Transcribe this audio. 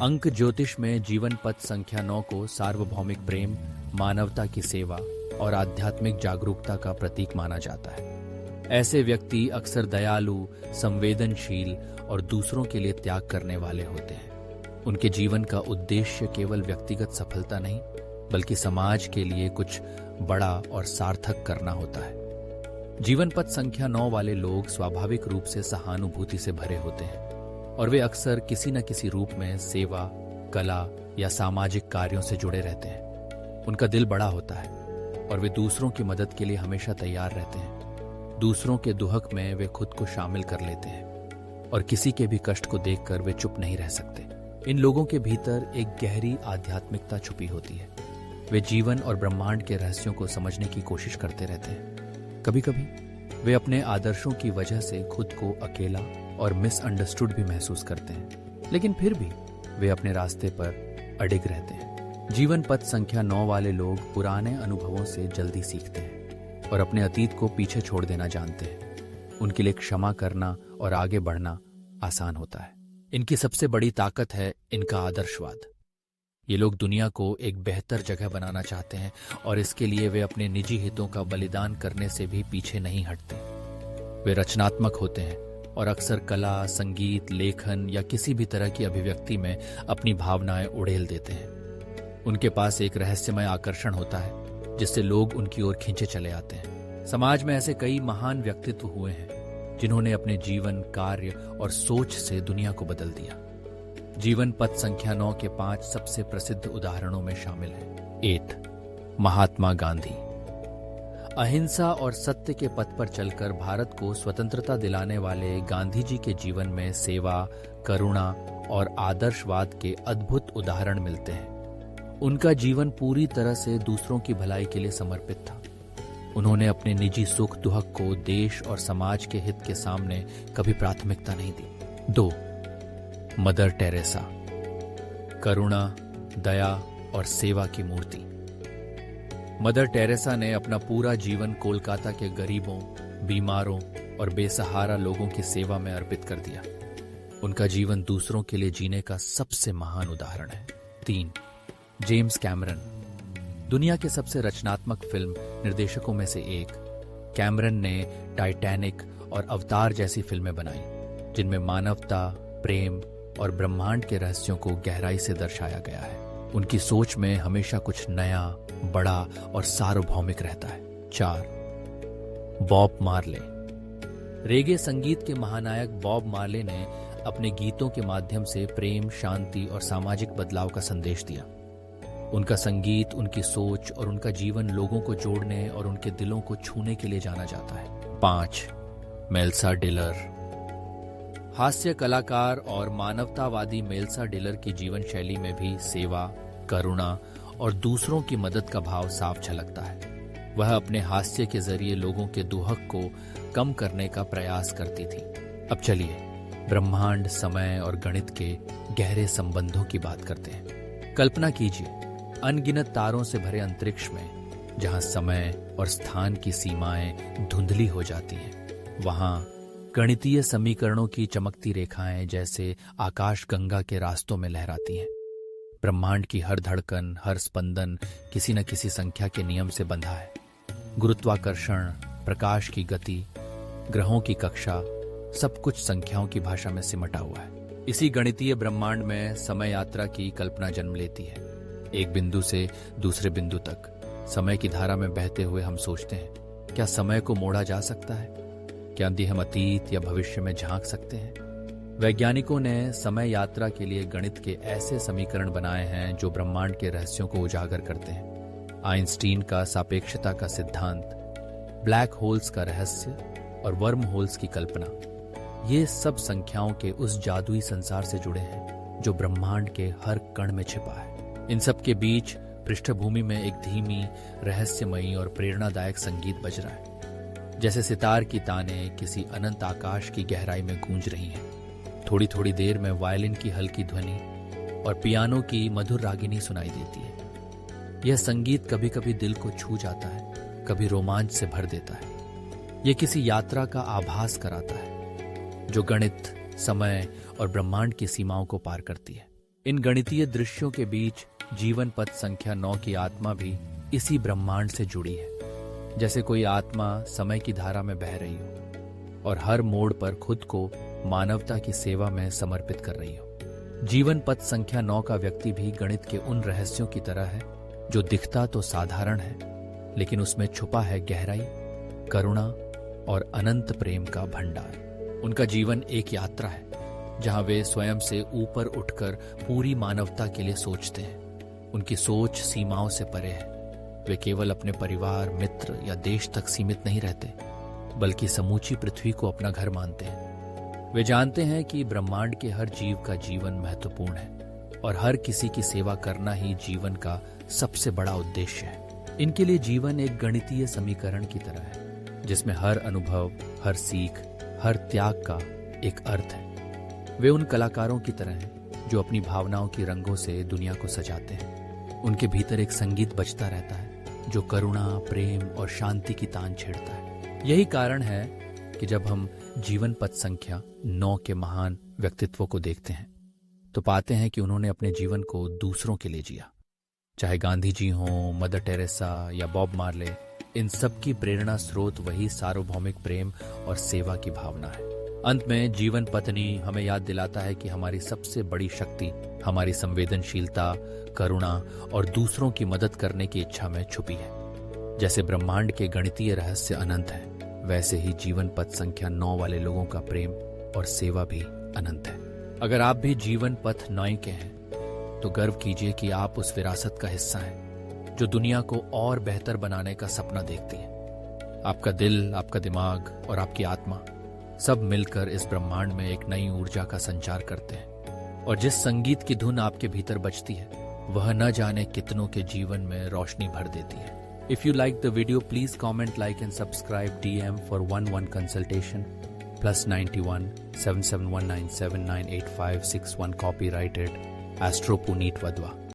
अंक ज्योतिष में जीवन पथ संख्या 9 को सार्वभौमिक प्रेम, मानवता की सेवा और आध्यात्मिक जागरूकता का प्रतीक माना जाता है। ऐसे व्यक्ति अक्सर दयालु, संवेदनशील और दूसरों के लिए त्याग करने वाले होते हैं। उनके जीवन का उद्देश्य केवल व्यक्तिगत सफलता नहीं, बल्कि समाज के लिए कुछ बड़ा और सार्थक करना होता है। जीवन पथ संख्या 9 वाले लोग स्वाभाविक रूप से सहानुभूति से भरे होते हैं और वे अक्सर किसी न किसी रूप में सेवा, कला या सामाजिक कार्यों से जुड़े रहते हैं। उनका दिल बड़ा होता है और वे दूसरों की मदद के लिए हमेशा तैयार रहते हैं। दूसरों के दुहक में वे खुद को शामिल कर लेते हैं और किसी के भी कष्ट को देखकर वे चुप नहीं रह सकते। इन लोगों के भीतर एक गहरी आध्यात्मिकता छुपी होती है। वे जीवन और ब्रह्मांड के रहस्यों को समझने की कोशिश करते रहते हैं। कभी कभी वे अपने आदर्शों की वजह से खुद को अकेला और मिसअंडरस्टूड भी महसूस करते हैं, लेकिन फिर भी वे अपने रास्ते पर अडिग रहते हैं। जीवन पथ संख्या 9 वाले लोग पुराने अनुभवों से जल्दी सीखते हैं और अपने अतीत को पीछे छोड़ देना जानते हैं। उनके लिए क्षमा करना और आगे बढ़ना आसान होता है। इनकी सबसे बड़ी ताकत है इनका आदर्शवाद। ये लोग दुनिया को एक बेहतर जगह बनाना चाहते हैं और इसके लिए वे अपने निजी हितों का बलिदान करने से भी पीछे नहीं हटते। वे रचनात्मक होते हैं और अक्सर कला, संगीत, लेखन या किसी भी तरह की अभिव्यक्ति में अपनी भावनाएं उड़ेल देते हैं। उनके पास एक रहस्यमय आकर्षण होता है जिससे लोग उनकी ओर खींचे चले आते हैं। समाज में ऐसे कई महान व्यक्तित्व हुए हैं जिन्होंने अपने जीवन, कार्य और सोच से दुनिया को बदल दिया। जीवन पथ संख्या 9 के 5 सबसे प्रसिद्ध उदाहरणों में शामिल हैं। 8. महात्मा गांधी। अहिंसा और सत्य के पथ पर चलकर भारत को स्वतंत्रता दिलाने वाले गांधी जी के जीवन में सेवा, करुणा और आदर्शवाद के अद्भुत उदाहरण मिलते हैं। उनका जीवन पूरी तरह से दूसरों की भलाई के लिए समर्पित था। उन्होंने अपने निजी सुख दुख को देश और समाज के हित के सामने कभी प्राथमिकता नहीं दी। 2. Mother Teresa. करुणा, दया और सेवा की मूर्ति। मदर टेरेसा ने अपना पूरा जीवन कोलकाता के गरीबों, बीमारों और बेसहारा लोगों की सेवा में अर्पित कर दिया। उनका जीवन दूसरों के लिए जीने का सबसे महान उदाहरण है। 3. James Cameron. दुनिया के सबसे रचनात्मक फिल्म निर्देशकों में से एक, कैमरन ने टाइटैनिक और अवतार जैसी फिल्में बनाई, जिनमें मानवता, प्रेम और ब्रह्मांड के रहस्यों को गहराई से दर्शाया गया है। उनकी सोच में हमेशा कुछ नया, बड़ा और सार्वभौमिक रहता है। 4. बॉब मार्ले। रेगे संगीत के महानायक बॉब मार्ले ने अपने गीतों के माध्यम से प्रेम, शांति और सामाजिक बदलाव का संदेश दिया। उनका संगीत, उनकी सोच और उनका जीवन लोगों को जोड़ने और उनके दिलों को छूने के लिए जाना जाता है। 5. मेल्सा डिलर। हास्य कलाकार और मानवतावादी मेल्सा डिलर की जीवन शैली में भी सेवा, करुणा और दूसरों की मदद का भाव साफ झलकता है। वह अपने हास्य के जरिए लोगों के दुहक को कम करने का प्रयास करती थी। अब चलिए ब्रह्मांड, समय और गणित के गहरे संबंधों की बात करते हैं। कल्पना कीजिए, अनगिनत तारों से भरे अंतरिक्ष में जहां समय और स्थान की सीमाएं धुंधली हो जाती हैं, वहां गणितीय समीकरणों की चमकती रेखाएं जैसे आकाश गंगा के रास्तों में लहराती हैं। ब्रह्मांड की हर धड़कन, हर स्पंदन किसी न किसी संख्या के नियम से बंधा है। गुरुत्वाकर्षण, प्रकाश की गति, ग्रहों की कक्षा, सब कुछ संख्याओं की भाषा में सिमटा हुआ है। इसी गणितीय ब्रह्मांड में समय यात्रा की कल्पना जन्म लेती है। एक बिंदु से दूसरे बिंदु तक समय की धारा में बहते हुए हम सोचते हैं, क्या समय को मोड़ा जा सकता है? क्या हम अतीत या भविष्य में झांक सकते हैं? वैज्ञानिकों ने समय यात्रा के लिए गणित के ऐसे समीकरण बनाए हैं जो ब्रह्मांड के रहस्यों को उजागर करते हैं। आइंस्टीन का सापेक्षता का सिद्धांत, ब्लैक होल्स का रहस्य और वर्म होल्स की कल्पना, ये सब संख्याओं के उस जादुई संसार से जुड़े हैं जो ब्रह्मांड के हर कण में छिपा है। इन सब के बीच पृष्ठभूमि में एक धीमी, रहस्यमयी और प्रेरणादायक संगीत बज रहा है, जैसे सितार की ताने किसी अनंत आकाश की गहराई में गूंज रही हैं। थोड़ी थोड़ी देर में वायलिन की हल्की ध्वनि और पियानो की मधुर रागिनी सुनाई देती है। यह संगीत कभी कभी दिल को छू जाता है, कभी रोमांच से भर देता है। यह किसी यात्रा का आभास कराता है जो गणित, समय और ब्रह्मांड की सीमाओं को पार करती है। इन गणितीय दृश्यों के बीच जीवन पथ संख्या 9 की आत्मा भी इसी ब्रह्मांड से जुड़ी है, जैसे कोई आत्मा समय की धारा में बह रही हो और हर मोड़ पर खुद को मानवता की सेवा में समर्पित कर रही हो। जीवन पथ संख्या 9 का व्यक्ति भी गणित के उन रहस्यों की तरह है जो दिखता तो साधारण है, लेकिन उसमें छुपा है गहराई, करुणा और अनंत प्रेम का भंडार। उनका जीवन एक यात्रा है जहां वे स्वयं से ऊपर उठकर पूरी मानवता के लिए सोचते हैं। उनकी सोच सीमाओं से परे है। वे केवल अपने परिवार, मित्र या देश तक सीमित नहीं रहते, बल्कि समूची पृथ्वी को अपना घर मानते हैं। वे जानते हैं कि ब्रह्मांड के हर जीव का जीवन महत्वपूर्ण है और हर किसी की सेवा करना ही जीवन का सबसे बड़ा उद्देश्य है। इनके लिए जीवन एक गणितीय समीकरण की तरह है, जिसमें हर अनुभव, हर सीख, हर त्याग का एक अर्थ है। वे उन कलाकारों की तरह हैं जो अपनी भावनाओं की रंगों से दुनिया को सजाते हैं। उनके भीतर एक संगीत बजता रहता है जो करुणा, प्रेम और शांति की तान छेड़ता है। यही कारण है कि जब हम जीवन पथ संख्या 9 के महान व्यक्तित्व को देखते हैं तो पाते हैं कि उन्होंने अपने जीवन को दूसरों के लिए जिया। चाहे गांधी जी हों, मदर टेरेसा या बॉब मार्ले, इन सब की प्रेरणा स्रोत वही सार्वभौमिक प्रेम और सेवा की भावना है। अंत में जीवन पत्नी हमें याद दिलाता है कि हमारी सबसे बड़ी शक्ति हमारी संवेदनशीलता, करुणा और दूसरों की मदद करने की इच्छा में छुपी है। जैसे ब्रह्मांड के गणितीय रहस्य अनंत है, वैसे ही जीवन पथ संख्या 9 वाले लोगों का प्रेम और सेवा भी अनंत है। अगर आप भी जीवन पथ 9 के हैं तो गर्व कीजिए कि आप उस विरासत का हिस्सा हैं जो दुनिया को और बेहतर बनाने का सपना देखती है। आपका दिल, आपका दिमाग और आपकी आत्मा सब मिलकर इस ब्रह्मांड में एक नई ऊर्जा का संचार करते हैं, और जिस संगीत की धुन आपके भीतर बजती है वह न जाने कितनों के जीवन में रोशनी भर देती है। If you like the video, please comment, like and subscribe. DM for 1-1 consultation. +91 7719798561 copyrighted Astro Puneet Wadhwa.